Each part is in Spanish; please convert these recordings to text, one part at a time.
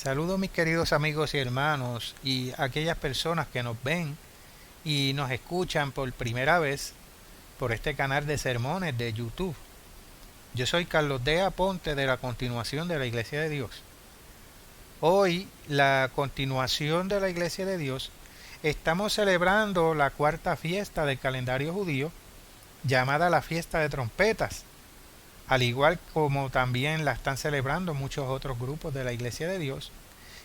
Saludos mis queridos amigos y hermanos y aquellas personas que nos ven y nos escuchan por primera vez por este canal de sermones de YouTube. Yo soy Carlos D. Aponte de la continuación de la Iglesia de Dios. Hoy, la continuación de la Iglesia de Dios, estamos celebrando la cuarta fiesta del calendario judío, llamada la fiesta de trompetas, al igual como también la están celebrando muchos otros grupos de la Iglesia de Dios,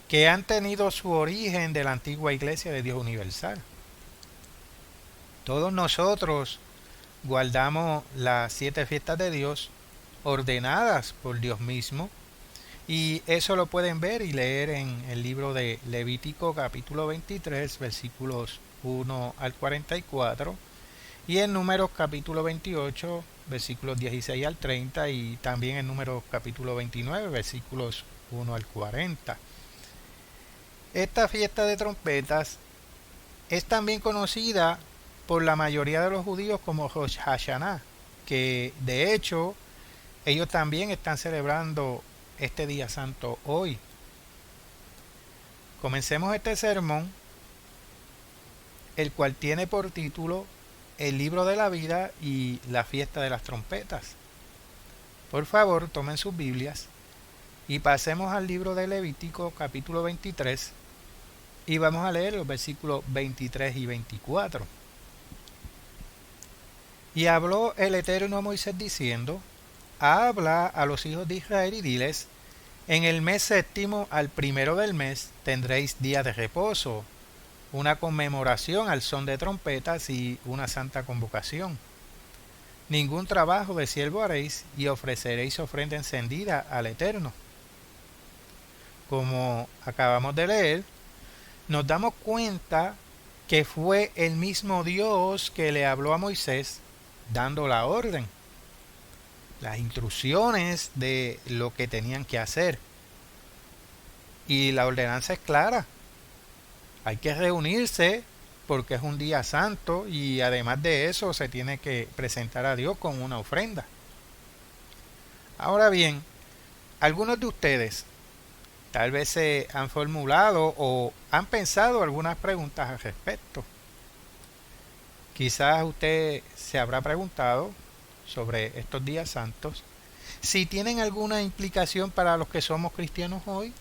que han tenido su origen de la antigua Iglesia de Dios Universal. Todos nosotros guardamos las 7 fiestas de Dios ordenadas por Dios mismo, y eso lo pueden ver y leer en el libro de Levítico capítulo 23 versículos 1 al 44 y en Números capítulo 28 versículos 16 al 30 y también en Números capítulo 29 versículos 1 al 40. Esta fiesta de trompetas es también conocida por la mayoría de los judíos como Rosh Hashanah, que de hecho ellos también están celebrando este día santo hoy. Comencemos este sermón, el cual tiene por título El libro de la vida y la fiesta de las trompetas. Por favor, tomen sus Biblias y pasemos al libro de Levítico capítulo 23 y vamos a leer los versículos 23 y 24. Y habló el Eterno a Moisés diciendo: habla a los hijos de Israel y diles: en el mes séptimo al primero del mes tendréis día de reposo, una conmemoración al son de trompetas y una santa convocación. Ningún trabajo de siervo haréis y ofreceréis ofrenda encendida al Eterno. Como acabamos de leer, nos damos cuenta que fue el mismo Dios que le habló a Moisés dando la orden, las instrucciones de lo que tenían que hacer. Y la ordenanza es clara: hay que reunirse porque es un día santo y además de eso se tiene que presentar a Dios con una ofrenda. Ahora bien, algunos de ustedes tal vez se han formulado o han pensado algunas preguntas al respecto. Quizás usted se habrá preguntado sobre estos días santos si tienen alguna implicación para los que somos cristianos hoy.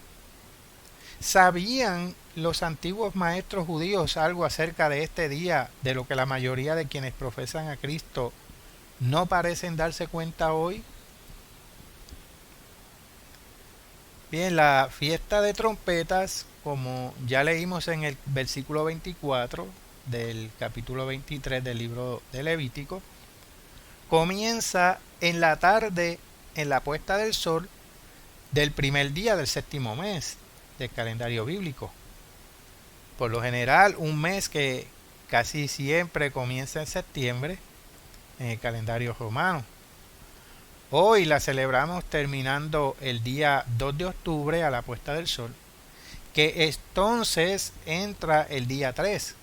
¿Sabían los antiguos maestros judíos algo acerca de este día de lo que la mayoría de quienes profesan a Cristo no parecen darse cuenta hoy? Bien, la fiesta de trompetas, como ya leímos en el versículo 24 del capítulo 23 del libro de Levítico, comienza en la tarde, en la puesta del sol del primer día del séptimo mes del calendario bíblico. Por lo general, un mes que casi siempre comienza en septiembre en el calendario romano. Hoy la celebramos terminando el día 2 de octubre a la puesta del sol, que entonces entra el día 3,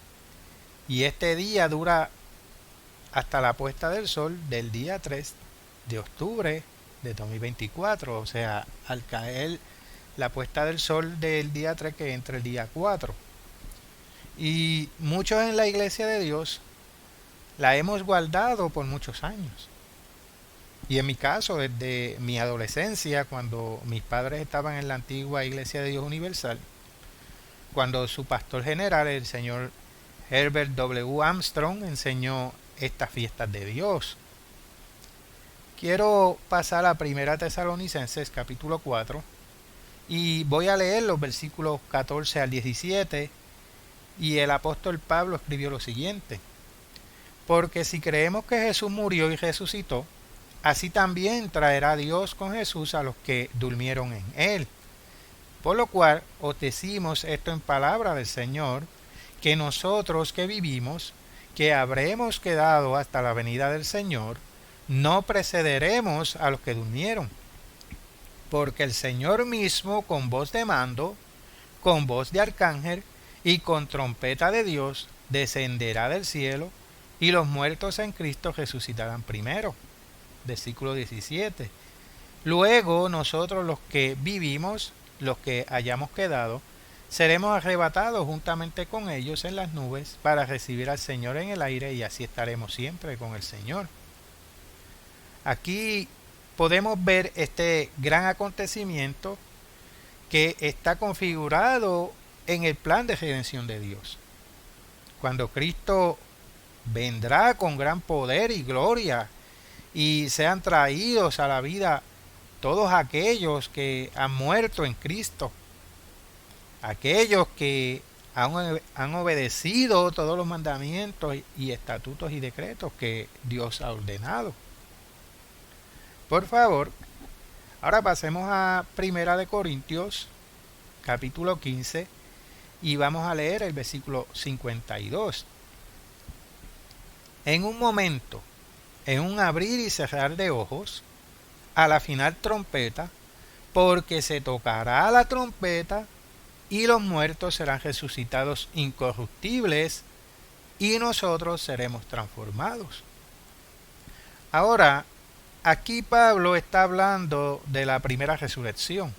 y este día dura hasta la puesta del sol del día 3 de octubre de 2024, o sea, al caer la puesta del sol del día 3 que entra el día 4. Y muchos en la Iglesia de Dios la hemos guardado por muchos años. Y en mi caso, desde mi adolescencia, cuando mis padres estaban en la antigua Iglesia de Dios Universal, cuando su pastor general, el señor Herbert W. Armstrong, enseñó estas fiestas de Dios. Quiero pasar a 1 Tesalonicenses capítulo 4 y voy a leer los versículos 14 al 17, y el apóstol Pablo escribió lo siguiente: porque si creemos que Jesús murió y resucitó, así también traerá Dios con Jesús a los que durmieron en él. Por lo cual os decimos esto en palabra del Señor, que nosotros que vivimos, que habremos quedado hasta la venida del Señor, no precederemos a los que durmieron. Porque el Señor mismo, con voz de mando, con voz de arcángel y con trompeta de Dios, descenderá del cielo, y los muertos en Cristo resucitarán primero. Versículo 17. Luego nosotros los que vivimos, los que hayamos quedado, seremos arrebatados juntamente con ellos en las nubes para recibir al Señor en el aire, y así estaremos siempre con el Señor. Aquí podemos ver este gran acontecimiento que está configurado en el plan de redención de Dios. Cuando Cristo vendrá con gran poder y gloria y sean traídos a la vida todos aquellos que han muerto en Cristo, aquellos que han obedecido todos los mandamientos y estatutos y decretos que Dios ha ordenado. Por favor, ahora pasemos a Primera de Corintios, capítulo 15, y vamos a leer el versículo 52. En un momento, en un abrir y cerrar de ojos, a la final trompeta, porque se tocará la trompeta y los muertos serán resucitados incorruptibles y nosotros seremos transformados. Ahora, aquí Pablo está hablando de la primera resurrección.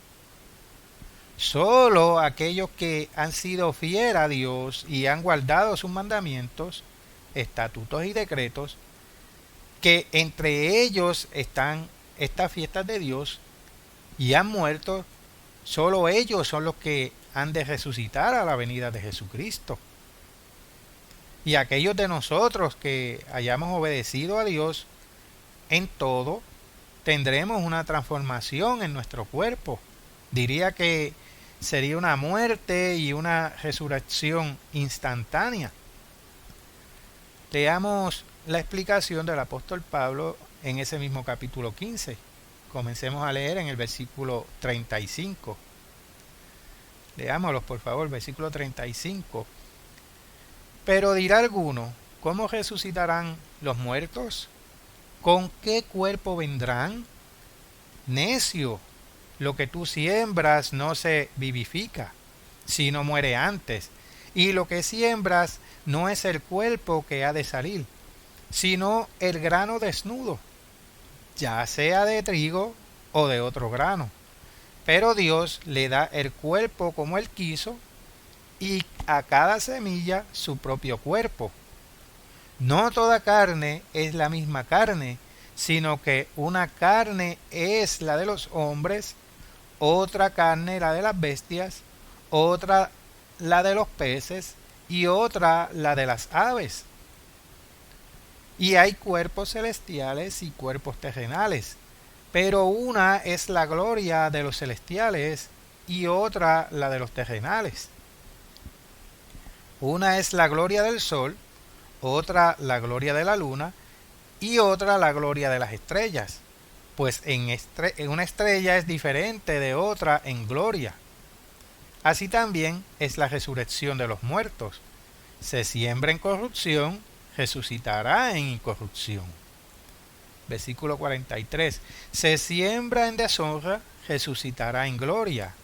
Solo aquellos que han sido fieles a Dios y han guardado sus mandamientos, estatutos y decretos, que entre ellos están estas fiestas de Dios y han muerto, solo ellos son los que han de resucitar a la venida de Jesucristo. Y aquellos de nosotros que hayamos obedecido a Dios en todo, tendremos una transformación en nuestro cuerpo. Diría que sería una muerte y una resurrección instantánea. Leamos la explicación del apóstol Pablo en ese mismo capítulo 15. Comencemos a leer en el versículo 35. Leámoslos, por favor, versículo 35. Pero dirá alguno, ¿cómo resucitarán los muertos? ¿Con qué cuerpo vendrán? Necio, lo que tú siembras no se vivifica, sino muere antes. Y lo que siembras no es el cuerpo que ha de salir, sino el grano desnudo, ya sea de trigo o de otro grano. Pero Dios le da el cuerpo como Él quiso, y a cada semilla su propio cuerpo. No toda carne es la misma carne, sino que una carne es la de los hombres, otra carne la de las bestias, otra la de los peces y otra la de las aves. Y hay cuerpos celestiales y cuerpos terrenales, pero una es la gloria de los celestiales y otra la de los terrenales. Una es la gloria del sol, otra la gloria de la luna y otra la gloria de las estrellas, pues en una estrella es diferente de otra en gloria. Así también es la resurrección de los muertos. Se siembra en corrupción, resucitará en incorrupción. Versículo 43. Se siembra en deshonra, resucitará en gloria.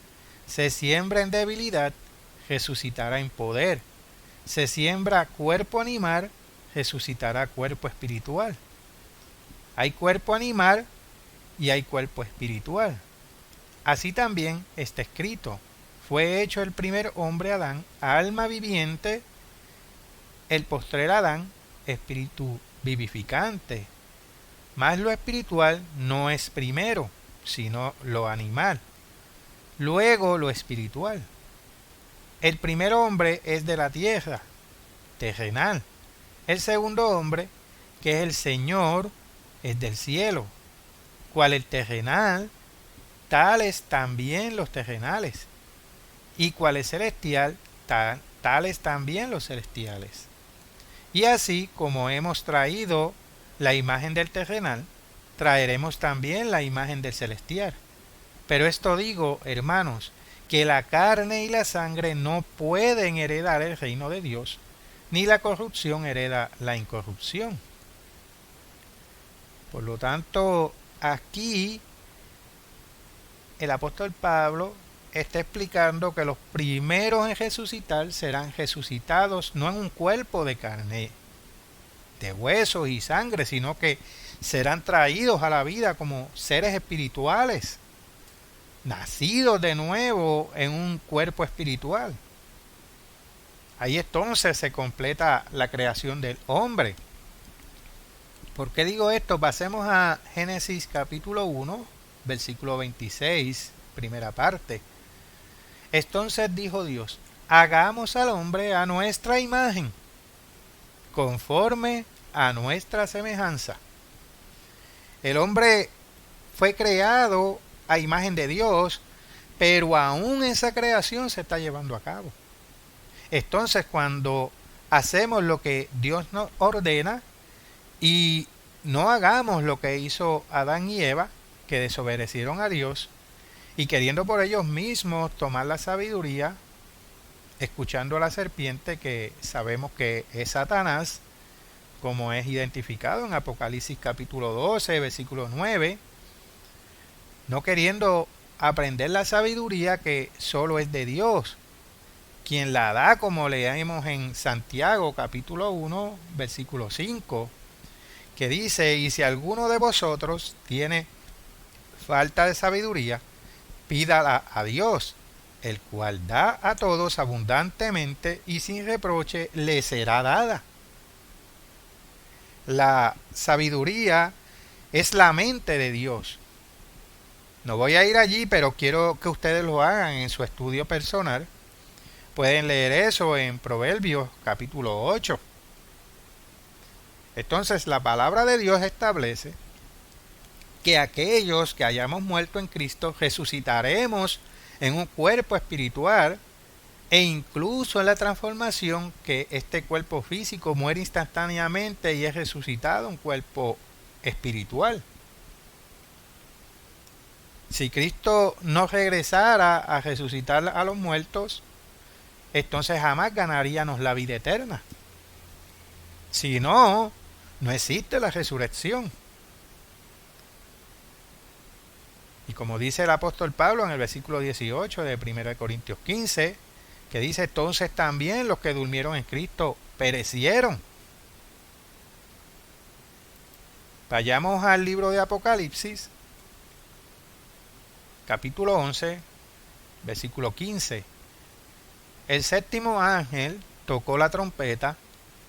Se siembra en debilidad, resucitará en poder. Se siembra cuerpo animal, resucitará cuerpo espiritual. Hay cuerpo animal y hay cuerpo espiritual. Así también está escrito: fue hecho el primer hombre Adán, alma viviente, el postrer Adán, espíritu vivificante. Mas lo espiritual no es primero, sino lo animal, luego lo espiritual. El primer hombre es de la tierra, terrenal. El segundo hombre, que es el Señor, es del cielo. Cual el terrenal, tales también los terrenales. Y cual es celestial, tales también los celestiales. Y así como hemos traído la imagen del terrenal, traeremos también la imagen del celestial. Pero esto digo, hermanos, que la carne y la sangre no pueden heredar el reino de Dios, ni la corrupción hereda la incorrupción. Por lo tanto, aquí el apóstol Pablo está explicando que los primeros en resucitar serán resucitados no en un cuerpo de carne, de huesos y sangre, sino que serán traídos a la vida como seres espirituales. nacidos de nuevo en un cuerpo espiritual. Ahí entonces se completa la creación del hombre. ¿Por qué digo esto? Pasemos a Génesis capítulo 1, versículo 26, primera parte. Entonces dijo Dios: hagamos al hombre a nuestra imagen, conforme a nuestra semejanza. El hombre fue creado a imagen de Dios, pero aún esa creación se está llevando a cabo. Entonces, cuando hacemos lo que Dios nos ordena y no hagamos lo que hizo Adán y Eva, que desobedecieron a Dios y queriendo por ellos mismos tomar la sabiduría, escuchando a la serpiente, que sabemos que es Satanás, como es identificado en Apocalipsis capítulo 12, versículo 9, no queriendo aprender la sabiduría que solo es de Dios, quien la da, como leemos en Santiago capítulo 1, versículo 5, que dice: y si alguno de vosotros tiene falta de sabiduría, pídala a Dios, el cual da a todos abundantemente y sin reproche, le será dada. La sabiduría es la mente de Dios. No voy a ir allí, pero quiero que ustedes lo hagan en su estudio personal. Pueden leer eso en Proverbios capítulo 8. Entonces la palabra de Dios establece que aquellos que hayamos muerto en Cristo resucitaremos en un cuerpo espiritual, e incluso en la transformación, que este cuerpo físico muere instantáneamente y es resucitado un cuerpo espiritual. Si Cristo no regresara a resucitar a los muertos, entonces jamás ganaríamos la vida eterna. Si no, no existe la resurrección. Y como dice el apóstol Pablo en el versículo 18 de 1 Corintios 15, que dice: entonces también los que durmieron en Cristo perecieron. Vayamos al libro de Apocalipsis, capítulo 11, versículo 15. El séptimo ángel tocó la trompeta,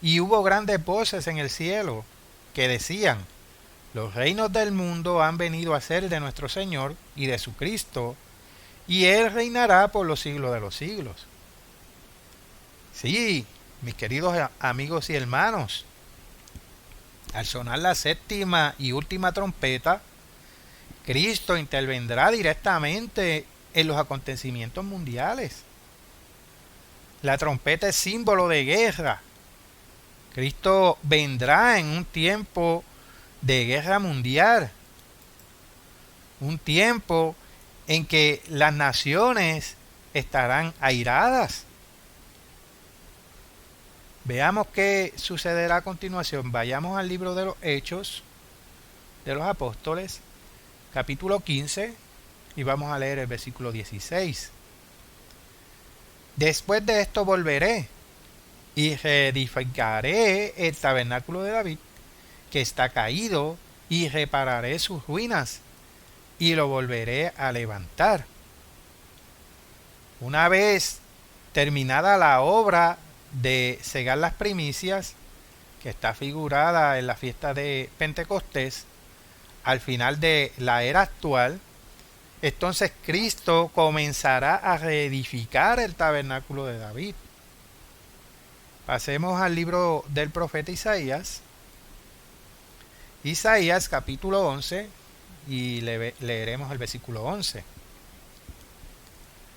y hubo grandes voces en el cielo que decían: los reinos del mundo han venido a ser de nuestro Señor y de su Cristo, y Él reinará por los siglos de los siglos. Sí, mis queridos amigos y hermanos, al sonar la séptima y última trompeta, Cristo intervendrá directamente en los acontecimientos mundiales. La trompeta es símbolo de guerra. Cristo vendrá en un tiempo de guerra mundial, un tiempo en que las naciones estarán airadas. Veamos qué sucederá a continuación. Vayamos al libro de los Hechos de los Apóstoles, capítulo 15, y vamos a leer el versículo 16. Después de esto volveré y reedificaré el tabernáculo de David, que está caído, y repararé sus ruinas, y lo volveré a levantar. Una vez terminada la obra de cegar las primicias, que está figurada en la fiesta de Pentecostés, al final de la era actual, entonces Cristo comenzará a reedificar el tabernáculo de David. Pasemos al libro del profeta Isaías. Isaías capítulo 11, y leeremos el versículo 11.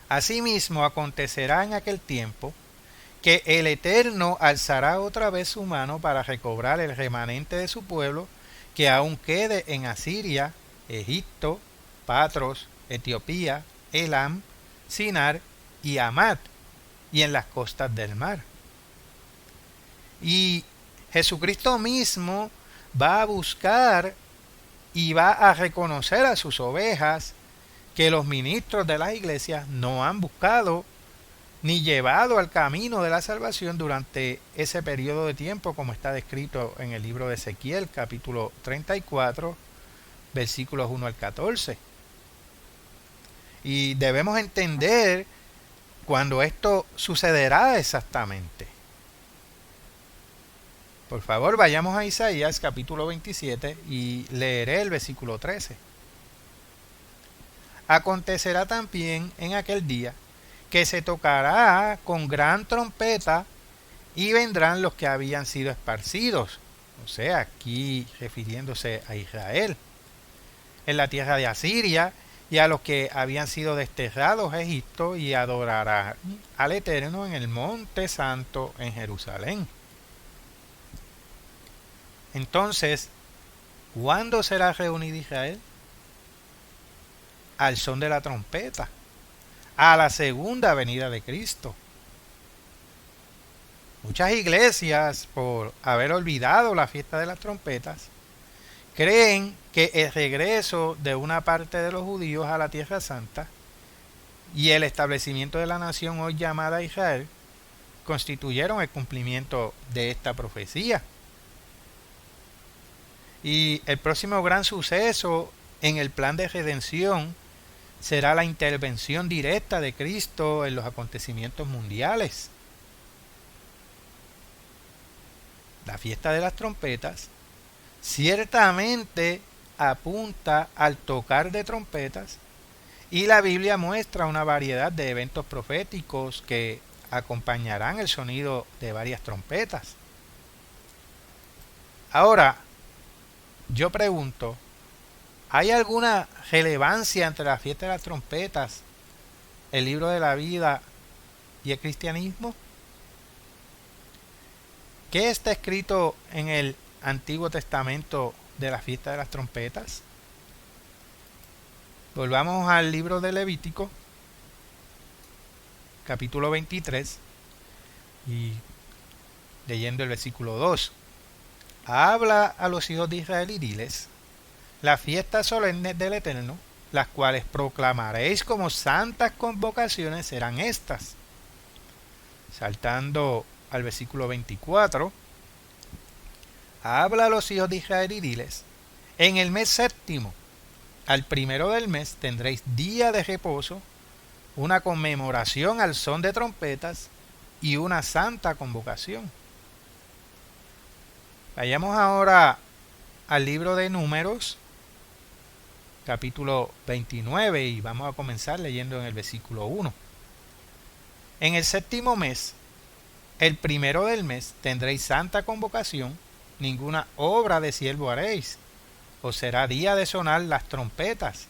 Asimismo acontecerá en aquel tiempo que el Eterno alzará otra vez su mano para recobrar el remanente de su pueblo que aún quede en Asiria, Egipto, Patros, Etiopía, Elam, Sinar y Amad, y en las costas del mar. Y Jesucristo mismo va a buscar y va a reconocer a sus ovejas que los ministros de las iglesias no han buscado ni llevado al camino de la salvación durante ese periodo de tiempo, como está descrito en el libro de Ezequiel, capítulo 34, versículos 1 al 14. Y debemos entender cuando esto sucederá exactamente. Por favor, vayamos a Isaías capítulo 27 y leeré el versículo 13. Acontecerá también en aquel día que se tocará con gran trompeta y vendrán los que habían sido esparcidos, o sea, aquí refiriéndose a Israel, en la tierra de Asiria, y a los que habían sido desterrados a Egipto, y adorarán al Eterno en el monte santo en Jerusalén. Entonces, ¿cuándo será reunido Israel? Al son de la trompeta, a la segunda venida de Cristo. Muchas iglesias, por haber olvidado la fiesta de las trompetas, creen que el regreso de una parte de los judíos a la Tierra Santa y el establecimiento de la nación hoy llamada Israel constituyeron el cumplimiento de esta profecía. Y el próximo gran suceso en el plan de redención será la intervención directa de Cristo en los acontecimientos mundiales. La fiesta de las trompetas ciertamente apunta al tocar de trompetas, y la Biblia muestra una variedad de eventos proféticos que acompañarán el sonido de varias trompetas. Ahora, yo pregunto, ¿hay alguna relevancia entre la fiesta de las trompetas, el libro de la vida y el cristianismo? ¿Qué está escrito en el Antiguo Testamento de la fiesta de las trompetas? Volvamos al libro de Levítico, capítulo 23, y leyendo el versículo 2. Habla a los hijos de Israel y diles: las fiestas solemnes del Eterno, las cuales proclamaréis como santas convocaciones, serán estas. Saltando al versículo 24, habla a los hijos de Israel y diles: en el mes séptimo, al primero del mes, tendréis día de reposo, una conmemoración al son de trompetas y una santa convocación. Vayamos ahora al libro de Números, capítulo 29, y vamos a comenzar leyendo en el versículo 1. En el séptimo mes, el primero del mes, tendréis santa convocación, ninguna obra de siervo haréis, os será día de sonar las trompetas,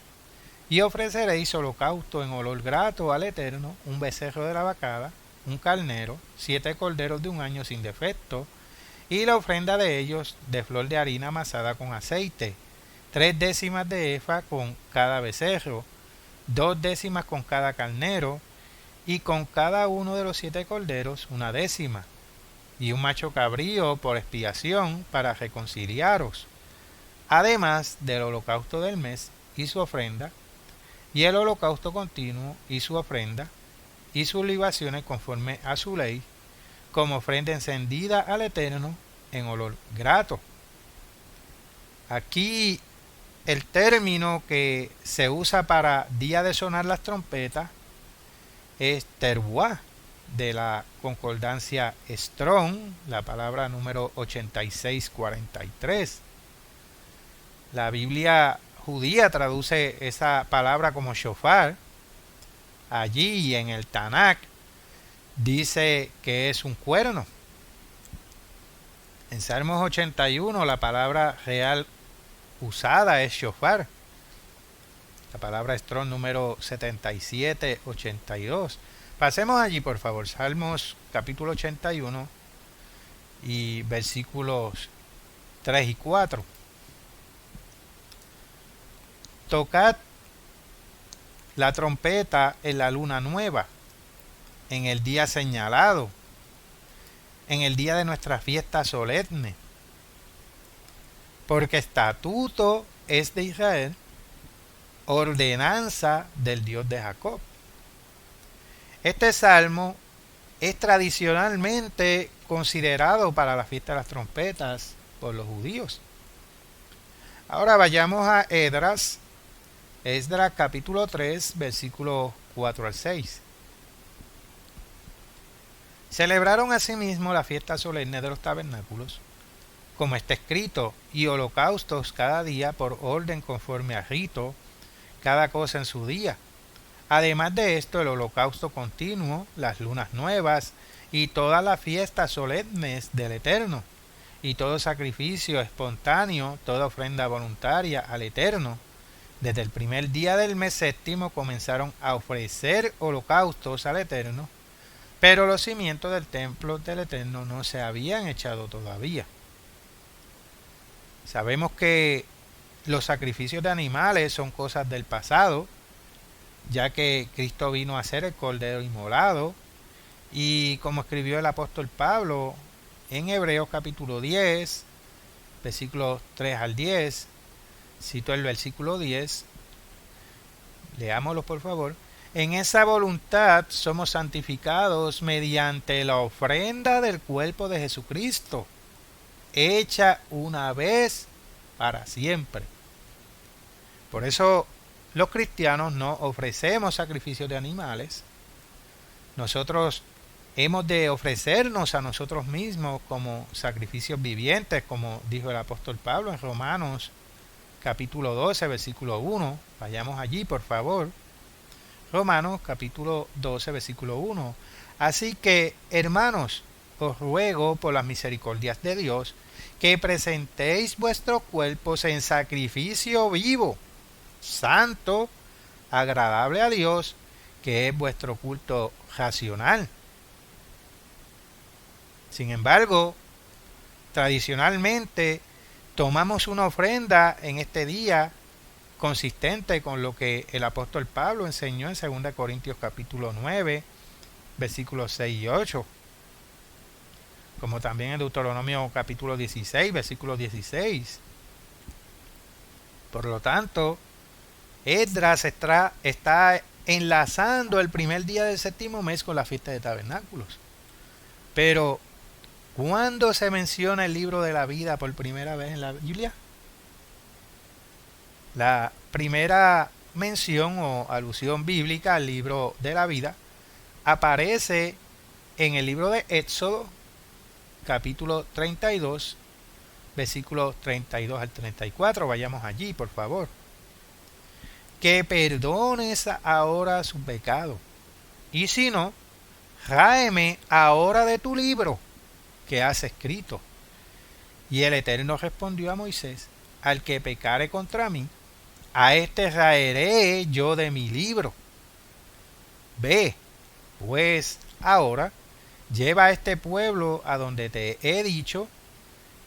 y ofreceréis holocausto en olor grato al Eterno, un becerro de la vacada, un carnero, 7 corderos de un año sin defecto, y la ofrenda de ellos de flor de harina amasada con aceite, 3 décimas de efa con cada becerro, 2 décimas con cada carnero, y con cada uno de los 7 corderos 1 décima, y un macho cabrío por expiación para reconciliaros, además del holocausto del mes y su ofrenda, y el holocausto continuo y su ofrenda, y sus libaciones conforme a su ley, como ofrenda encendida al Eterno en olor grato. Aquí el término que se usa para día de sonar las trompetas es teruá, de la concordancia Strong, la palabra número 8643. La Biblia judía traduce esa palabra como shofar. Allí en el Tanakh dice que es un cuerno. En Salmos 81 la palabra real usada es shofar. La palabra Strong número 7782. Pasemos allí, por favor. Salmos capítulo 81 y versículos 3 y 4. Tocad la trompeta en la luna nueva, en el día señalado, en el día de nuestra fiesta solemne, porque estatuto es de Israel, ordenanza del Dios de Jacob. Este salmo es tradicionalmente considerado para la fiesta de las trompetas por los judíos. Ahora vayamos a Esdras, Esdras capítulo 3, versículos 4 al 6. Celebraron asimismo la fiesta solemne de los tabernáculos, como está escrito, y holocaustos cada día por orden conforme a rito, cada cosa en su día. Además de esto, el holocausto continuo, las lunas nuevas y todas las fiestas solemnes del Eterno, y todo sacrificio espontáneo, toda ofrenda voluntaria al Eterno. Desde el primer día del mes séptimo comenzaron a ofrecer holocaustos al Eterno, pero los cimientos del templo del Eterno no se habían echado todavía. Sabemos que los sacrificios de animales son cosas del pasado, ya que Cristo vino a ser el Cordero inmolado, y como escribió el apóstol Pablo en Hebreos capítulo 10, versículos 3 al 10, cito el versículo 10, leámoslo por favor. En esa voluntad somos santificados mediante la ofrenda del cuerpo de Jesucristo, hecha una vez para siempre. Por eso los cristianos no ofrecemos sacrificios de animales. Nosotros hemos de ofrecernos a nosotros mismos como sacrificios vivientes, como dijo el apóstol Pablo en Romanos capítulo 12, versículo 1. Vayamos allí, por favor. Romanos capítulo 12, versículo 1. Así que, hermanos, os ruego por las misericordias de Dios que presentéis vuestros cuerpos en sacrificio vivo, santo, agradable a Dios, que es vuestro culto racional. Sin embargo, tradicionalmente tomamos una ofrenda en este día consistente con lo que el apóstol Pablo enseñó en 2 Corintios capítulo 9, versículos 6 y 8, como también en Deuteronomio capítulo 16, versículo 16. Por lo tanto, Esdras está enlazando el primer día del séptimo mes con la fiesta de tabernáculos. Pero, ¿cuándo se menciona el libro de la vida por primera vez en la Biblia? La primera mención o alusión bíblica al libro de la vida aparece en el libro de Éxodo, capítulo 32, versículos 32 al 34. Vayamos allí, por favor. Que perdones ahora su pecado, y si no, ráeme ahora de tu libro que has escrito. Y el Eterno respondió a Moisés: al que pecare contra mí, a este raeré yo de mi libro. Ve, pues, ahora, lleva a este pueblo a donde te he dicho,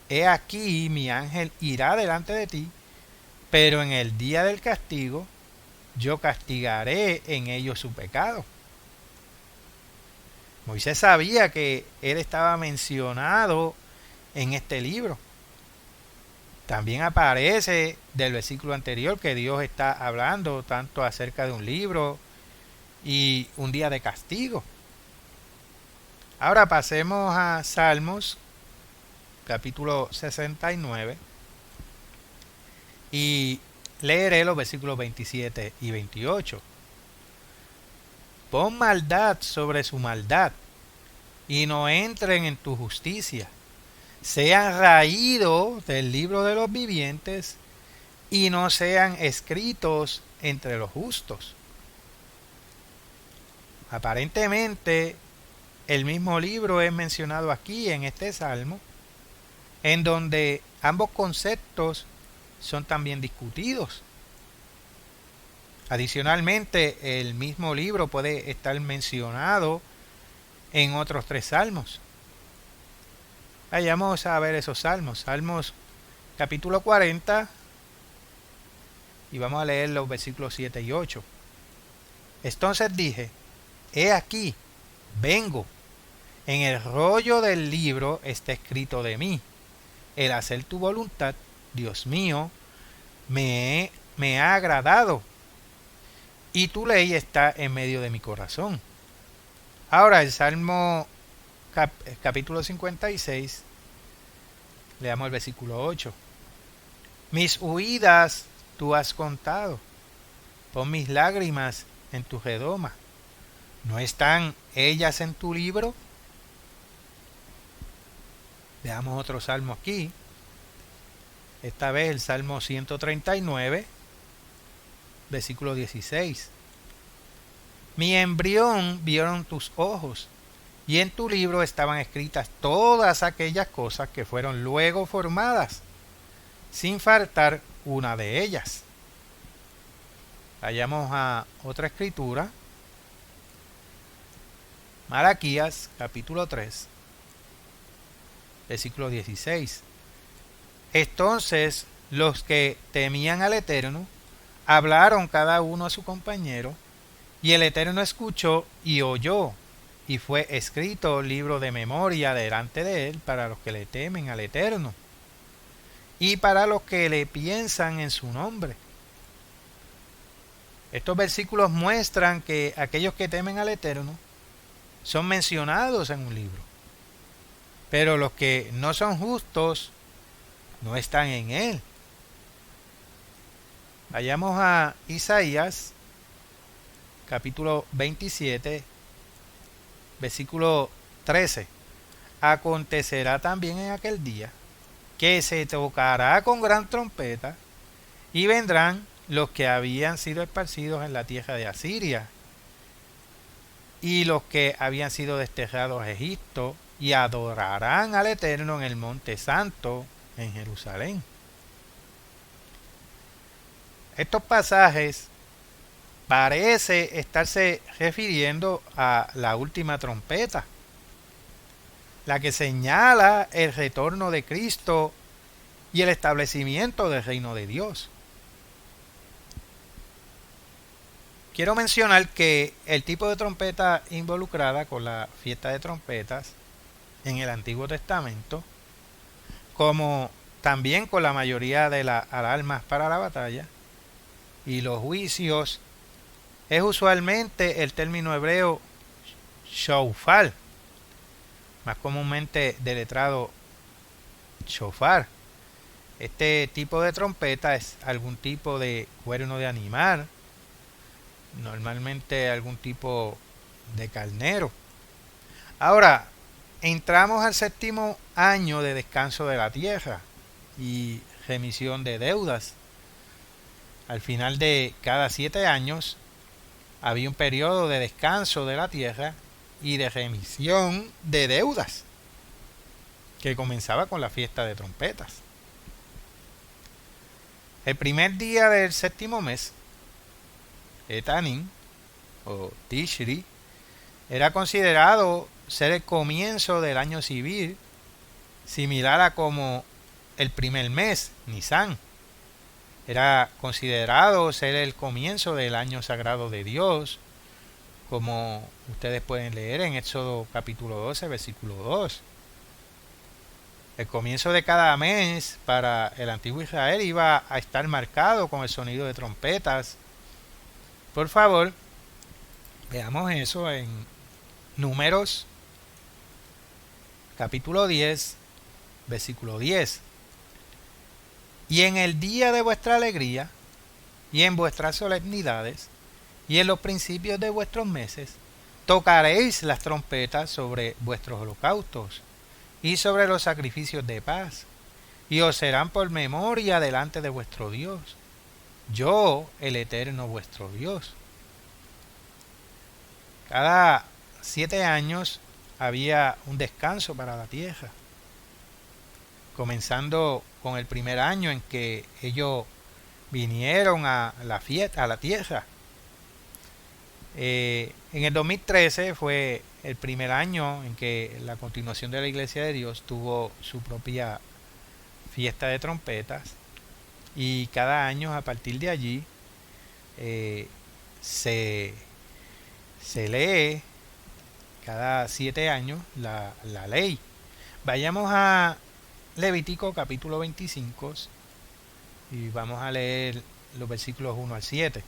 he aquí mi ángel irá delante de ti, pero en el día del castigo, yo castigaré en ellos su pecado. Moisés sabía que él estaba mencionado en este libro. También aparece del versículo anterior que Dios está hablando tanto acerca de un libro y un día de castigo. Ahora pasemos a Salmos capítulo 69 y leeré los versículos 27 y 28. Pon maldad sobre su maldad y no entren en tu justicia. Sean raídos del libro de los vivientes y no sean escritos entre los justos. Aparentemente, el mismo libro es mencionado aquí en este salmo, en donde ambos conceptos son también discutidos. Adicionalmente, el mismo libro puede estar mencionado en otros 3 salmos. Vayamos a ver esos salmos. Salmos capítulo 40 y vamos a leer los versículos 7 y 8. Entonces dije: he aquí, vengo. En el rollo del libro está escrito de mí: el hacer tu voluntad, Dios mío, me ha agradado, y tu ley está en medio de mi corazón. Ahora el Salmo capítulo 56, leamos el versículo 8. Mis huidas tú has contado, Pon mis lágrimas en tu redoma. ¿No están ellas en tu libro? Veamos otro salmo aquí. Esta vez el Salmo 139, versículo 16. Mi embrión vieron tus ojos, y en tu libro estaban escritas todas aquellas cosas que fueron luego formadas, sin faltar una de ellas. Vayamos a otra escritura. Malaquías, capítulo 3, versículo 16. Entonces los que temían al Eterno hablaron cada uno a su compañero, y el Eterno escuchó y oyó, y fue escrito libro de memoria delante de él para los que le temen al Eterno, y para los que le piensan en su nombre. Estos versículos muestran que aquellos que temen al Eterno son mencionados en un libro, pero los que no son justos no están en él. Vayamos a Isaías, capítulo 27, versículo 13. Acontecerá también en aquel día que se tocará con gran trompeta, y vendrán los que habían sido esparcidos en la tierra de Asiria, y los que habían sido desterrados a Egipto, y adorarán al Eterno en el monte santo en Jerusalén. Estos pasajes parece estarse refiriendo a la última trompeta, la que señala el retorno de Cristo y el establecimiento del reino de Dios. Quiero mencionar que el tipo de trompeta involucrada con la fiesta de trompetas en el Antiguo Testamento, como también con la mayoría de las alarmas para la batalla y los juicios, es usualmente el término hebreo shofar, más comúnmente deletrado shofar. Este tipo de trompeta es algún tipo de cuerno de animal, normalmente algún tipo de carnero. Ahora, entramos al séptimo año de descanso de la tierra y remisión de deudas. Al final de cada 7 años había un periodo de descanso de la tierra y de remisión de deudas, que comenzaba con la fiesta de trompetas. El primer día del séptimo mes, Etanín o Tishri, era considerado ser el comienzo del año civil, similar a como el primer mes, Nisan. Era considerado ser el comienzo del año sagrado de Dios, como ustedes pueden leer en Éxodo capítulo 12, versículo 2. El comienzo de cada mes para el antiguo Israel iba a estar marcado con el sonido de trompetas. Por favor, veamos eso en Números capítulo 10, versículo 10. Y en el día de vuestra alegría, y en vuestras solemnidades, y en los principios de vuestros meses, tocaréis las trompetas sobre vuestros holocaustos, y sobre los sacrificios de paz, y os serán por memoria delante de vuestro Dios, yo el Eterno vuestro Dios. Cada 7 años había un descanso para la tierra, comenzando con el primer año en que ellos vinieron a la fiesta, a la tierra. En el 2013 fue el primer año en que la continuación de la Iglesia de Dios tuvo su propia fiesta de trompetas, y cada año a partir de allí se lee cada 7 años la ley. Vayamos a Levítico capítulo 25 y vamos a leer los versículos 1 al 7.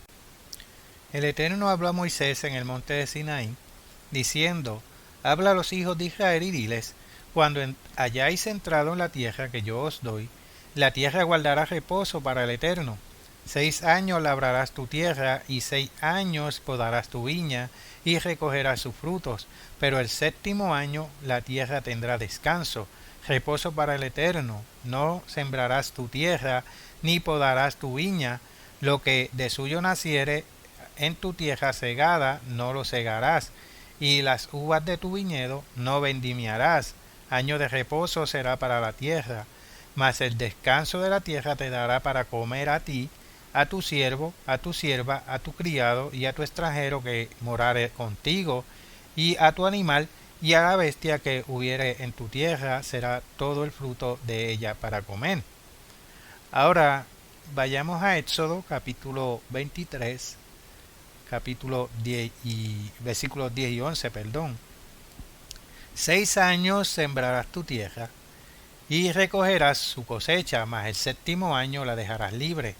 El Eterno habló a Moisés en el monte de Sinaí, diciendo: habla a los hijos de Israel y diles: cuando hayáis entrado en la tierra que yo os doy, la tierra guardará reposo para el Eterno. 6 años labrarás tu tierra, y 6 años podarás tu viña, y recogerás sus frutos. Pero el 7.º año la tierra tendrá descanso, reposo para el Eterno. No sembrarás tu tierra, ni podarás tu viña. Lo que de suyo naciere en tu tierra segada, no lo segarás, y las uvas de tu viñedo no vendimiarás. Año de reposo será para la tierra, mas el descanso de la tierra te dará para comer a ti, a tu siervo, a tu sierva, a tu criado y a tu extranjero que morare contigo, y a tu animal y a la bestia que hubiere en tu tierra, será todo el fruto de ella para comer. Ahora vayamos a Éxodo capítulo 23, capítulo 10 y versículos 10 y 11, perdón. 6 años sembrarás tu tierra y recogerás su cosecha, mas el 7.º año la dejarás libre,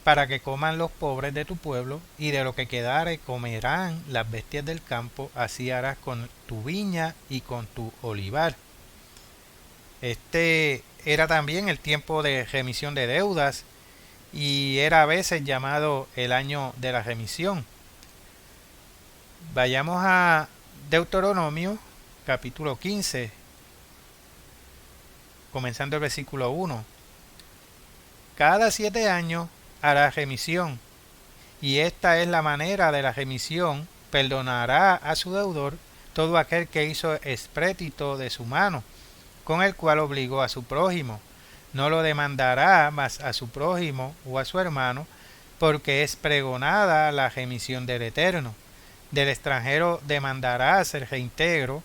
para que coman los pobres de tu pueblo, y de lo que quedare comerán las bestias del campo. Así harás con tu viña y con tu olivar. Este era también el tiempo de remisión de deudas, y era a veces llamado el año de la remisión. Vayamos a Deuteronomio capítulo 15, comenzando el versículo 1. Cada 7 años hará remisión, y esta es la manera de la remisión: perdonará a su deudor todo aquel que hizo exprédito de su mano, con el cual obligó a su prójimo. No lo demandará más a su prójimo o a su hermano, porque es pregonada la remisión del Eterno. Del extranjero demandarás el reintegro,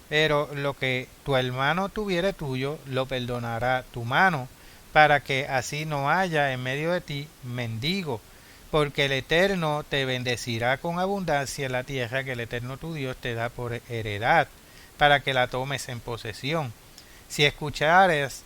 pero lo que tu hermano tuviere tuyo, lo perdonará tu mano, para que así no haya en medio de ti mendigo, porque el Eterno te bendecirá con abundancia en la tierra que el Eterno tu Dios te da por heredad, para que la tomes en posesión. Si escuchares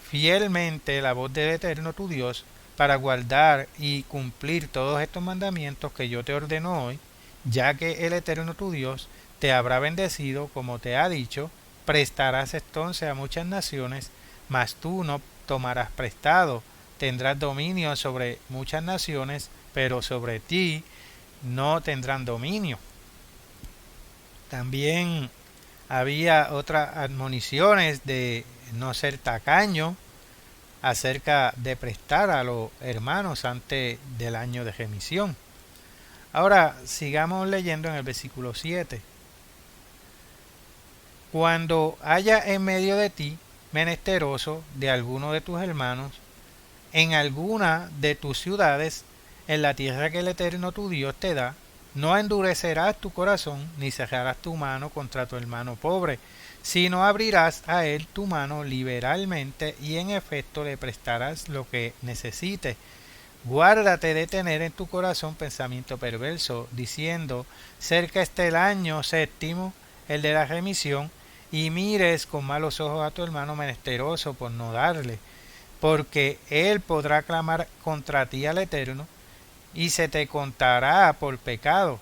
fielmente la voz del Eterno tu Dios, para guardar y cumplir todos estos mandamientos que yo te ordeno hoy, ya que el Eterno tu Dios te habrá bendecido como te ha dicho, prestarás entonces a muchas naciones, mas tú no tomarás prestado. Tendrás dominio sobre muchas naciones, pero sobre ti no tendrán dominio. También había otras admoniciones de no ser tacaño, acerca de prestar a los hermanos antes del año de remisión. Ahora sigamos leyendo en el versículo 7. Cuando haya en medio de ti menesteroso de alguno de tus hermanos, en alguna de tus ciudades, en la tierra que el Eterno tu Dios te da, no endurecerás tu corazón, ni cerrarás tu mano contra tu hermano pobre, sino abrirás a él tu mano liberalmente, y en efecto le prestarás lo que necesite. Guárdate de tener en tu corazón pensamiento perverso, diciendo: cerca está el año 7.º, el de la remisión, y mires con malos ojos a tu hermano menesteroso por no darle, porque él podrá clamar contra ti al Eterno, y se te contará por pecado.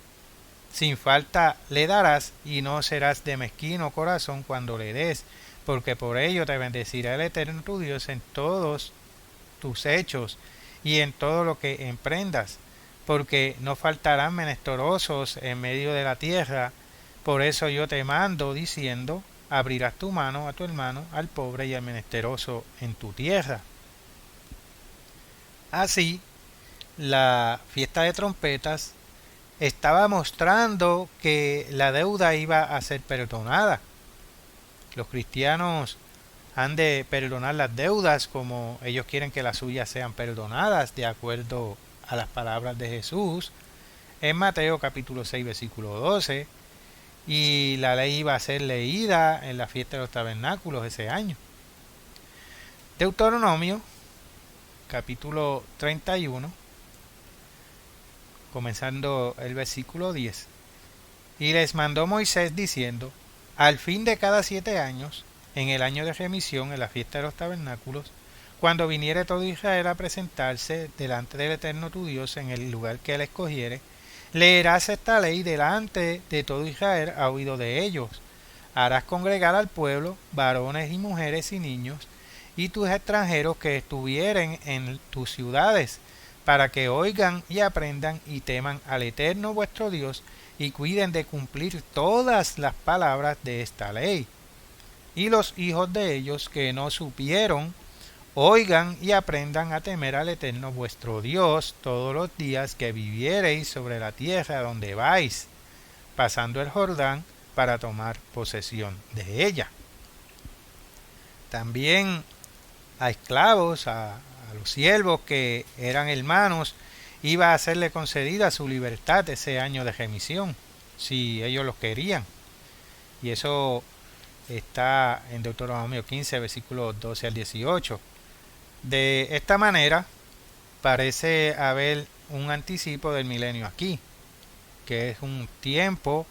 Sin falta le darás, y no serás de mezquino corazón cuando le des, porque por ello te bendecirá el Eterno tu Dios en todos tus hechos y en todo lo que emprendas, porque no faltarán menesterosos en medio de la tierra. Por eso yo te mando, diciendo: abrirás tu mano a tu hermano, al pobre y al menesteroso en tu tierra. Así, la fiesta de trompetas estaba mostrando que la deuda iba a ser perdonada. Los cristianos han de perdonar las deudas como ellos quieren que las suyas sean perdonadas, de acuerdo a las palabras de Jesús en Mateo capítulo 6 versículo 12, y la ley iba a ser leída en la fiesta de los tabernáculos ese año. Deuteronomio capítulo 31, comenzando el versículo 10. Y les mandó Moisés diciendo: al fin de cada 7 años, en el año de remisión, en la fiesta de los tabernáculos, cuando viniere todo Israel a presentarse delante del Eterno tu Dios en el lugar que él escogiere, leerás esta ley delante de todo Israel a oído de ellos. Harás congregar al pueblo, varones y mujeres y niños, y tus extranjeros que estuvieren en tus ciudades, para que oigan y aprendan y teman al Eterno vuestro Dios y cuiden de cumplir todas las palabras de esta ley. Y los hijos de ellos que no supieron, oigan y aprendan a temer al Eterno vuestro Dios todos los días que viviereis sobre la tierra donde vais, pasando el Jordán para tomar posesión de ella. También a esclavos, a los siervos que eran hermanos, iba a serle concedida su libertad ese año de remisión, si ellos lo querían. Y eso está en Deuteronomio 15, versículos 12 al 18. De esta manera, parece haber un anticipo del milenio aquí, que es un tiempo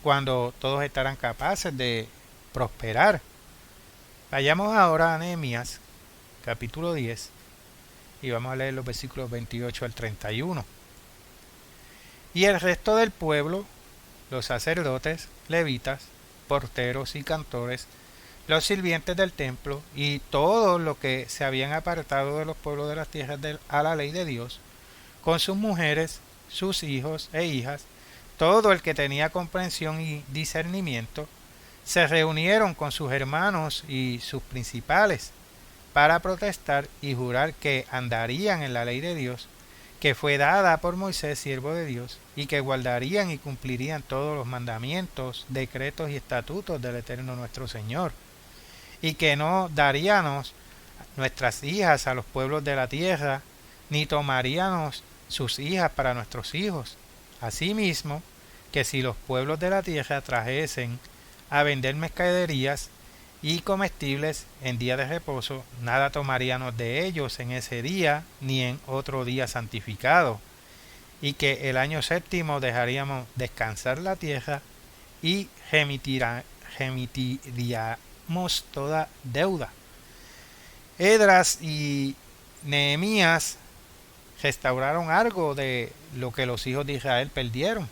cuando todos estarán capaces de prosperar. Vayamos ahora a Nehemías, capítulo 10, y vamos a leer los versículos 28 al 31. Y el resto del pueblo, los sacerdotes, levitas, porteros y cantores, los sirvientes del templo y todos los que se habían apartado de los pueblos de las tierras a la ley de Dios, con sus mujeres, sus hijos e hijas, todo el que tenía comprensión y discernimiento, se reunieron con sus hermanos y sus principales para protestar y jurar que andarían en la ley de Dios, que fue dada por Moisés, siervo de Dios, y que guardarían y cumplirían todos los mandamientos, decretos y estatutos del Eterno nuestro Señor, y que no daríamos nuestras hijas a los pueblos de la tierra, ni tomaríamos sus hijas para nuestros hijos. Asimismo, que si los pueblos de la tierra trajesen a vender mercaderías y comestibles en día de reposo, nada tomaríamos de ellos en ese día ni en otro día santificado, y que el año séptimo dejaríamos descansar la tierra y remitiríamos toda deuda. Edras y Nehemías restauraron algo de lo que los hijos de Israel perdieron.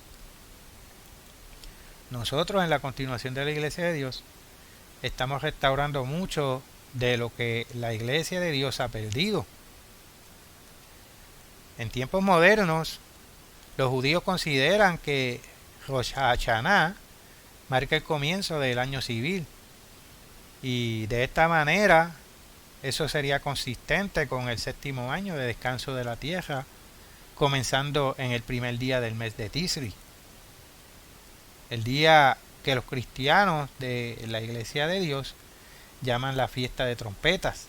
Nosotros en la continuación de la Iglesia de Dios estamos restaurando mucho de lo que la Iglesia de Dios ha perdido. En tiempos modernos, los judíos consideran que Rosh Hashanah marca el comienzo del año civil, y de esta manera eso sería consistente con el séptimo año de descanso de la tierra, comenzando en el primer día del mes de Tisri, el día que los cristianos de la Iglesia de Dios llaman la fiesta de trompetas.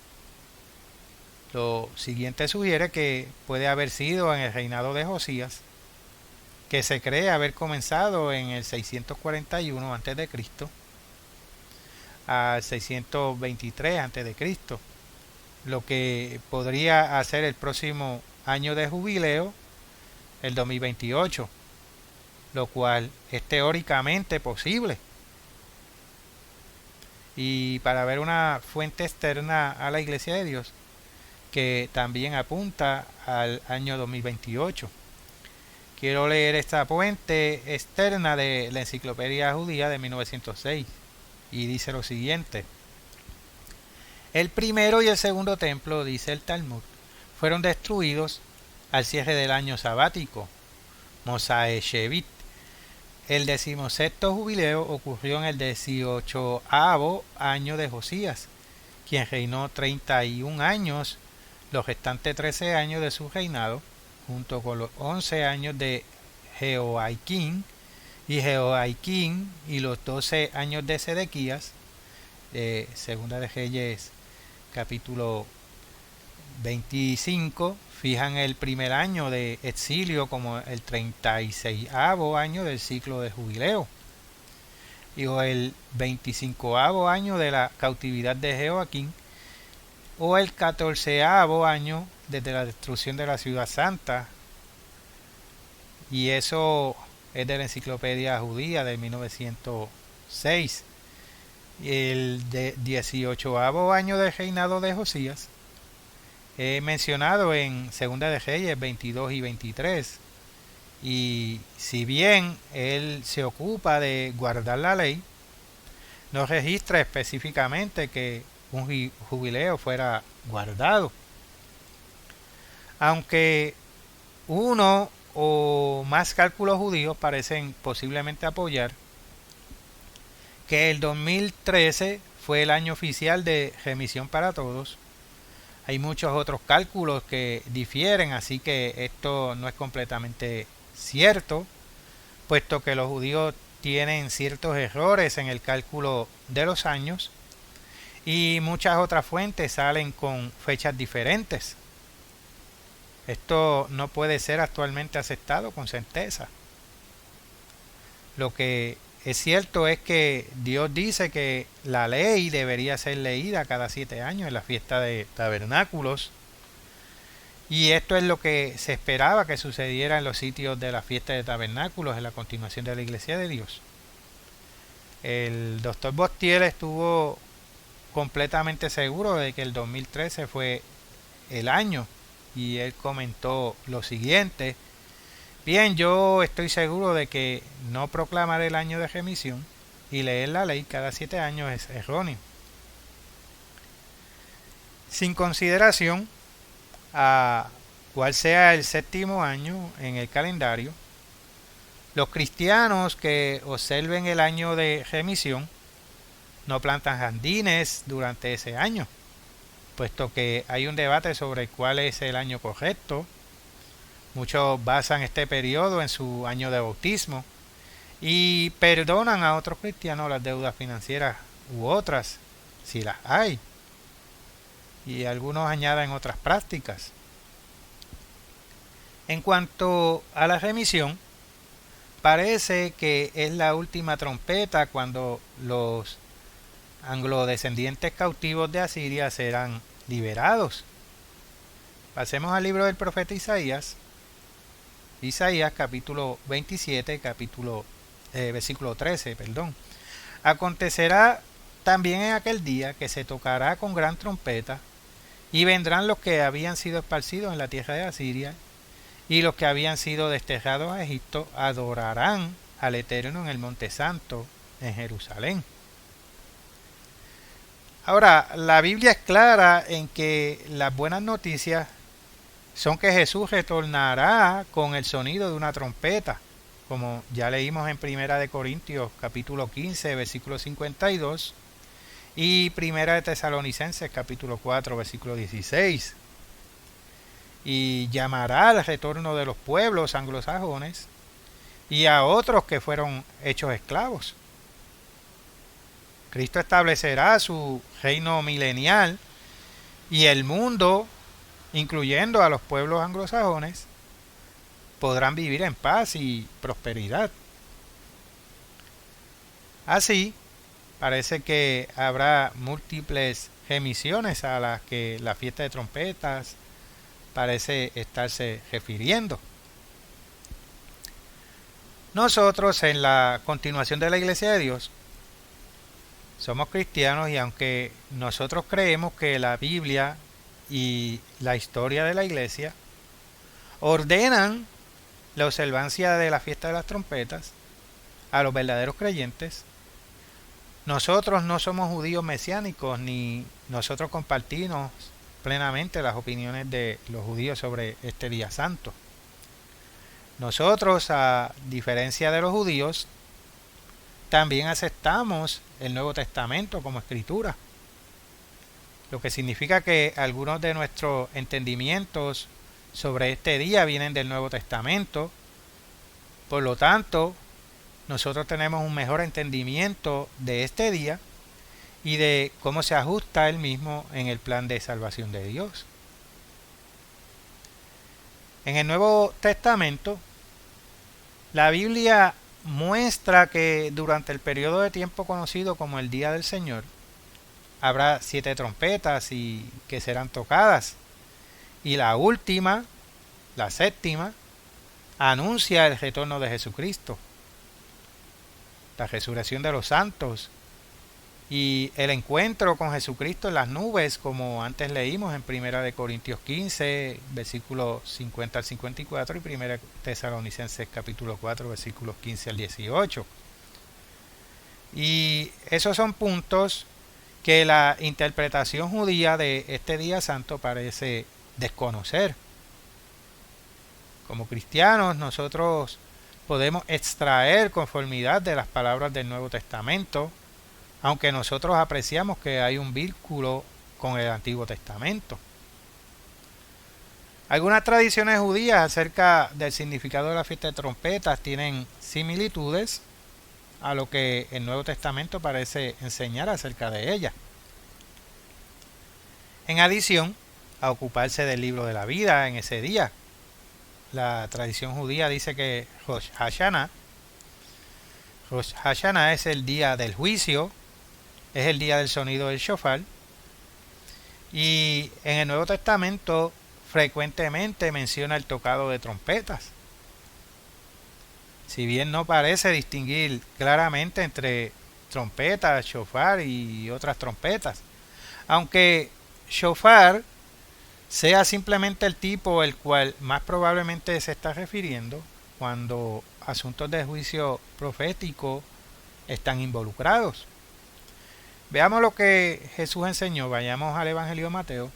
Lo siguiente sugiere que puede haber sido en el reinado de Josías, que se cree haber comenzado en el 641 a.C. al 623 a.C., lo que podría hacer el próximo año de jubileo, el 2028, lo cual es teóricamente posible. Y para ver una fuente externa a la Iglesia de Dios que también apunta al año 2028, quiero leer esta fuente externa de la Enciclopedia Judía de 1906, y dice lo siguiente: el primero y el segundo templo, dice el Talmud, fueron destruidos al cierre del año sabático, Mosae Shevit. El 16º jubileo ocurrió en el 18º año de Josías, quien reinó 31 años, los restantes 13 años de su reinado, junto con los 11 años de Jehoiakim y los 12 años de Sedequías, Segunda de Reyes capítulo 25, fijan el primer año de exilio como el 36º año del ciclo de jubileo, y el 25º año de la cautividad de Jehoiakim, o el 14º año desde la destrucción de la ciudad santa, y eso es de la Enciclopedia Judía de 1906. El 18º año del reinado de Josías, mencionado en Segunda de Reyes 22 y 23, y si bien él se ocupa de guardar la ley, no registra específicamente que un jubileo fuera guardado. Aunque Uno o más cálculos judíos parecen posiblemente apoyar que el 2013 fue el año oficial de remisión para todos. Hay muchos otros cálculos que difieren, así que esto no es completamente cierto, puesto que los judíos tienen ciertos errores en el cálculo de los años y muchas otras fuentes salen con fechas diferentes. Esto no puede ser actualmente aceptado con certeza. Lo que es cierto es que Dios dice que la ley debería ser leída cada 7 años en la fiesta de tabernáculos. Y esto es lo que se esperaba que sucediera en los sitios de la fiesta de tabernáculos en la continuación de la Iglesia de Dios. El doctor Bostiel estuvo completamente seguro de que el 2013 fue el año y él comentó lo siguiente: bien, yo estoy seguro de que no proclamar el año de remisión y leer la ley cada 7 años es erróneo. Sin consideración a cuál sea el séptimo año en el calendario, los cristianos que observen el año de remisión no plantan jardines durante ese año, puesto que hay un debate sobre cuál es el año correcto. Muchos basan este periodo en su año de bautismo y perdonan a otros cristianos las deudas financieras u otras, si las hay. Y algunos añaden otras prácticas. En cuanto a la remisión, parece que es la última trompeta cuando los anglodescendientes cautivos de Asiria serán liberados. Pasemos al libro del profeta Isaías. Isaías capítulo 27, versículo 13, perdón. Acontecerá también en aquel día que se tocará con gran trompeta, y vendrán los que habían sido esparcidos en la tierra de Asiria, y los que habían sido desterrados a Egipto adorarán al Eterno en el Monte Santo, en Jerusalén. Ahora, la Biblia es clara en que las buenas noticias son que Jesús retornará con el sonido de una trompeta, como ya leímos en Primera de Corintios capítulo 15 versículo 52 y Primera de Tesalonicenses capítulo 4 versículo 16. Y llamará al retorno de los pueblos anglosajones y a otros que fueron hechos esclavos. Cristo establecerá su reino milenial y el mundo, incluyendo a los pueblos anglosajones, podrán vivir en paz y prosperidad. Así, parece que habrá múltiples remisiones a las que la fiesta de trompetas parece estarse refiriendo. Nosotros, en la continuación de la Iglesia de Dios, somos cristianos y aunque nosotros creemos que la Biblia y la historia de la Iglesia ordenan la observancia de la fiesta de las trompetas a los verdaderos creyentes, nosotros no somos judíos mesiánicos ni nosotros compartimos plenamente las opiniones de los judíos sobre este día santo. Nosotros, a diferencia de los judíos, también aceptamos el Nuevo Testamento como escritura, lo que significa que algunos de nuestros entendimientos sobre este día vienen del Nuevo Testamento. Por lo tanto, nosotros tenemos un mejor entendimiento de este día y de cómo se ajusta él mismo en el plan de salvación de Dios. En el Nuevo Testamento, la Biblia muestra que durante el periodo de tiempo conocido como el Día del Señor, habrá 7 trompetas y que serán tocadas. Y la última, la séptima, anuncia el retorno de Jesucristo, la resurrección de los santos y el encuentro con Jesucristo en las nubes, como antes leímos en 1 de Corintios 15, versículos 50 al 54 y 1 Tesalonicenses capítulo 4, versículos 15 al 18. Y esos son puntos que la interpretación judía de este día santo parece desconocer. Como cristianos nosotros podemos extraer conformidad de las palabras del Nuevo Testamento, aunque nosotros apreciamos que hay un vínculo con el Antiguo Testamento. Algunas tradiciones judías acerca del significado de la fiesta de trompetas tienen similitudes a lo que el Nuevo Testamento parece enseñar acerca de ella. En adición a ocuparse del libro de la vida en ese día, la tradición judía dice que Rosh Hashanah es el día del juicio, es el día del sonido del shofar, y en el Nuevo Testamento frecuentemente menciona el tocado de trompetas. Si bien no parece distinguir claramente entre trompetas, shofar y otras trompetas, aunque shofar sea simplemente el tipo el cual más probablemente se está refiriendo cuando asuntos de juicio profético están involucrados. Veamos lo que Jesús enseñó. Vayamos al Evangelio de Mateo,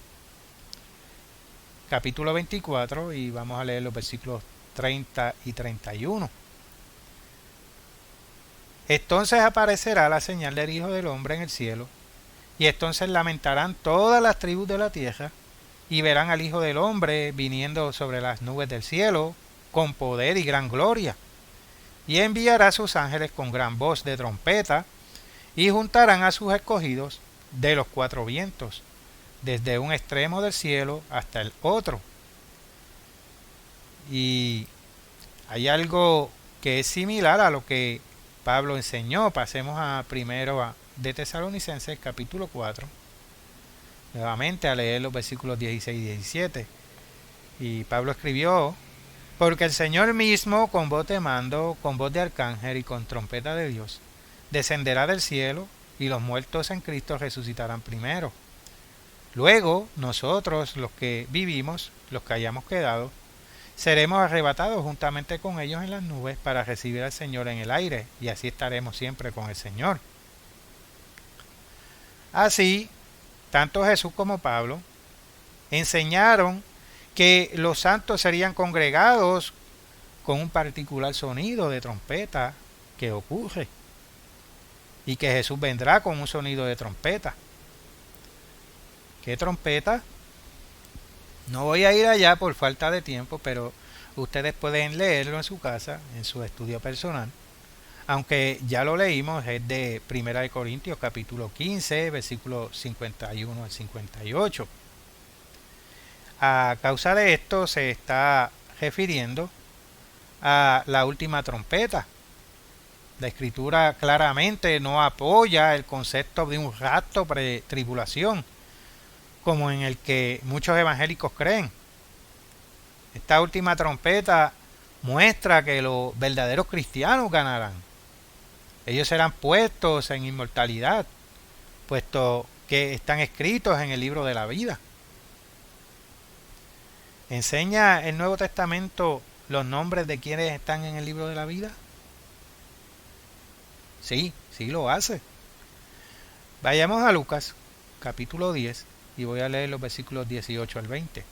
capítulo 24, y vamos a leer los versículos 30 y 31. Entonces aparecerá la señal del Hijo del Hombre en el cielo, y entonces lamentarán todas las tribus de la tierra, y verán al Hijo del Hombre viniendo sobre las nubes del cielo, con poder y gran gloria. Y enviará a sus ángeles con gran voz de trompeta, y juntarán a sus escogidos de los cuatro vientos, desde un extremo del cielo hasta el otro. Y hay algo que es similar a lo que Pablo enseñó. Pasemos primero de Tesalonicenses capítulo 4, nuevamente a leer los versículos 16 y 17. Y Pablo escribió: porque el Señor mismo, con voz de mando, con voz de arcángel y con trompeta de Dios, descenderá del cielo, y los muertos en Cristo resucitarán primero. Luego nosotros, los que vivimos, los que hayamos quedado, seremos arrebatados juntamente con ellos en las nubes para recibir al Señor en el aire, y así estaremos siempre con el Señor. Así, tanto Jesús como Pablo enseñaron que los santos serían congregados con un particular sonido de trompeta que ocurre, y que Jesús vendrá con un sonido de trompeta. ¿Qué trompeta? No voy a ir allá por falta de tiempo, pero ustedes pueden leerlo en su casa, en su estudio personal. Aunque ya lo leímos, es de 1 Corintios capítulo 15, versículos 51 al 58. A causa de esto se está refiriendo a la última trompeta. La escritura claramente no apoya el concepto de un rapto pre-tribulación, como en el que muchos evangélicos creen. Esta última trompeta muestra que los verdaderos cristianos ganarán. Ellos serán puestos en inmortalidad, puesto que están escritos en el libro de la vida. ¿Enseña el Nuevo Testamento los nombres de quienes están en el libro de la vida? Sí, sí lo hace. Vayamos a Lucas, capítulo 10, y voy a leer los versículos 18 al 20.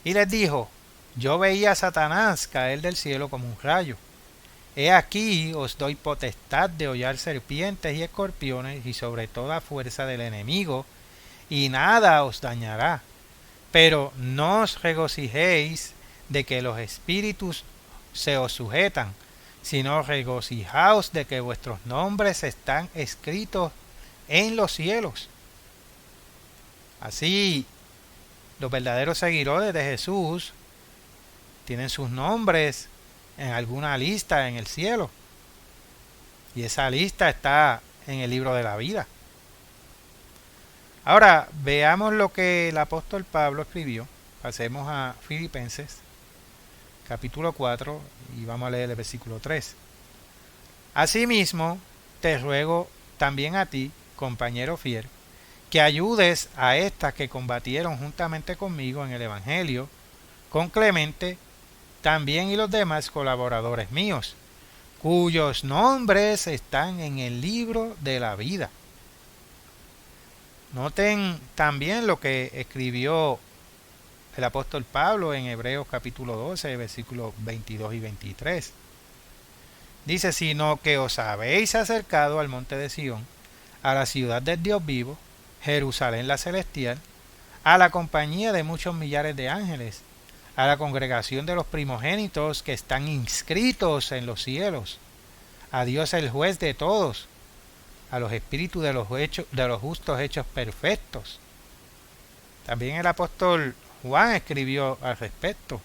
Y les dijo: yo veía a Satanás caer del cielo como un rayo. He aquí os doy potestad de hollar serpientes y escorpiones y sobre toda fuerza del enemigo, y nada os dañará. Pero no os regocijéis de que los espíritus se os sujetan, sino regocijaos de que vuestros nombres están escritos en los cielos. Así, los verdaderos seguidores de Jesús tienen sus nombres en alguna lista en el cielo, y esa lista está en el libro de la vida. Ahora veamos lo que el apóstol Pablo escribió. Pasemos a Filipenses capítulo 4 y vamos a leer el versículo 3. Asimismo te ruego también a ti, compañero fiel, que ayudes a estas que combatieron juntamente conmigo en el Evangelio, con Clemente también y los demás colaboradores míos, cuyos nombres están en el libro de la vida. Noten también lo que escribió el apóstol Pablo en Hebreos capítulo 12, versículos 22 y 23. Dice, sino que os habéis acercado al monte de Sión, a la ciudad del Dios vivo, Jerusalén la celestial, a la compañía de muchos millares de ángeles, a la congregación de los primogénitos que están inscritos en los cielos, a Dios el juez de todos, a los espíritus de los justos hechos perfectos. También el apóstol Juan escribió al respecto.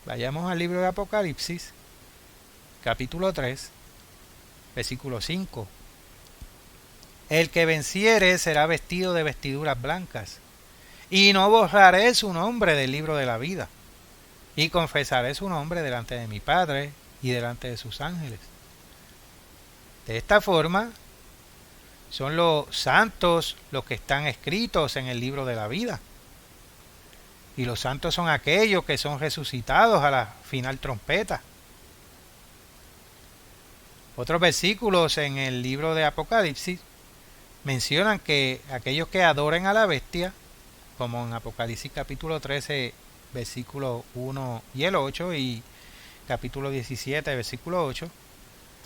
Vayamos al libro de Apocalipsis, capítulo 3, versículo 5. El que venciere será vestido de vestiduras blancas, y no borraré su nombre del libro de la vida, y confesaré su nombre delante de mi Padre y delante de sus ángeles. De esta forma, son los santos los que están escritos en el libro de la vida. Y los santos son aquellos que son resucitados a la final trompeta. Otros versículos en el libro de Apocalipsis mencionan que aquellos que adoren a la bestia, como en Apocalipsis capítulo 13, versículo 1 y el 8, y capítulo 17, versículo 8,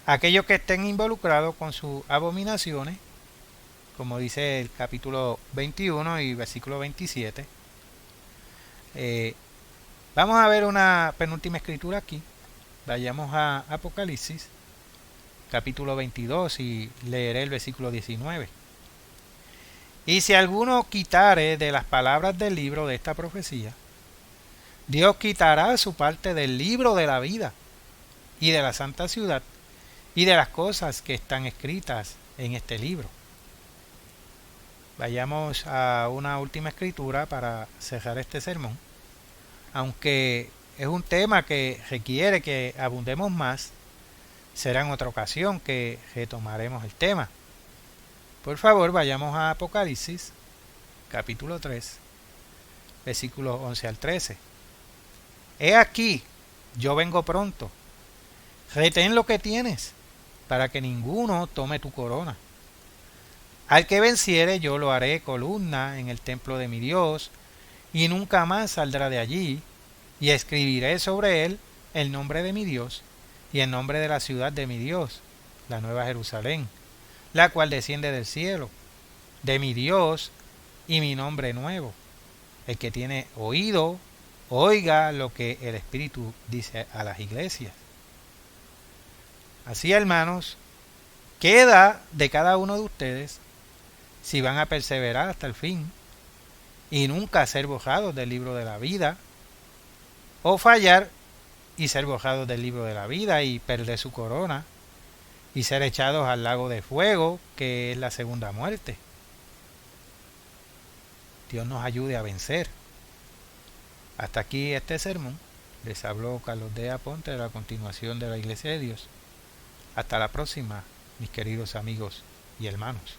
aquellos que estén involucrados con sus abominaciones, como dice el capítulo 21 y versículo 27. Vamos a ver una penúltima escritura aquí. Vayamos a Apocalipsis, capítulo 22, y leeré el versículo 19. Y si alguno quitare de las palabras del libro de esta profecía, Dios quitará su parte del libro de la vida y de la santa ciudad y de las cosas que están escritas en este libro. Vayamos a una última escritura para cerrar este sermón. Aunque es un tema que requiere que abundemos más, será en otra ocasión que retomaremos el tema. Por favor, vayamos a Apocalipsis, capítulo 3, versículos 11 al 13. He aquí, yo vengo pronto. Retén lo que tienes, para que ninguno tome tu corona. Al que venciere, yo lo haré columna en el templo de mi Dios, y nunca más saldrá de allí, y escribiré sobre él el nombre de mi Dios, y el nombre de la ciudad de mi Dios, la nueva Jerusalén, la cual desciende del cielo, de mi Dios, y mi nombre nuevo. El que tiene oído, oiga lo que el Espíritu dice a las iglesias. Así, hermanos, queda de cada uno de ustedes si van a perseverar hasta el fin y nunca ser borrados del libro de la vida, o fallar y ser borrados del libro de la vida y perder su corona y ser echados al lago de fuego, que es la segunda muerte. Dios nos ayude a vencer. Hasta aquí este sermón. Les habló Carlos D. Aponte de la continuación de la Iglesia de Dios. Hasta la próxima, mis queridos amigos y hermanos.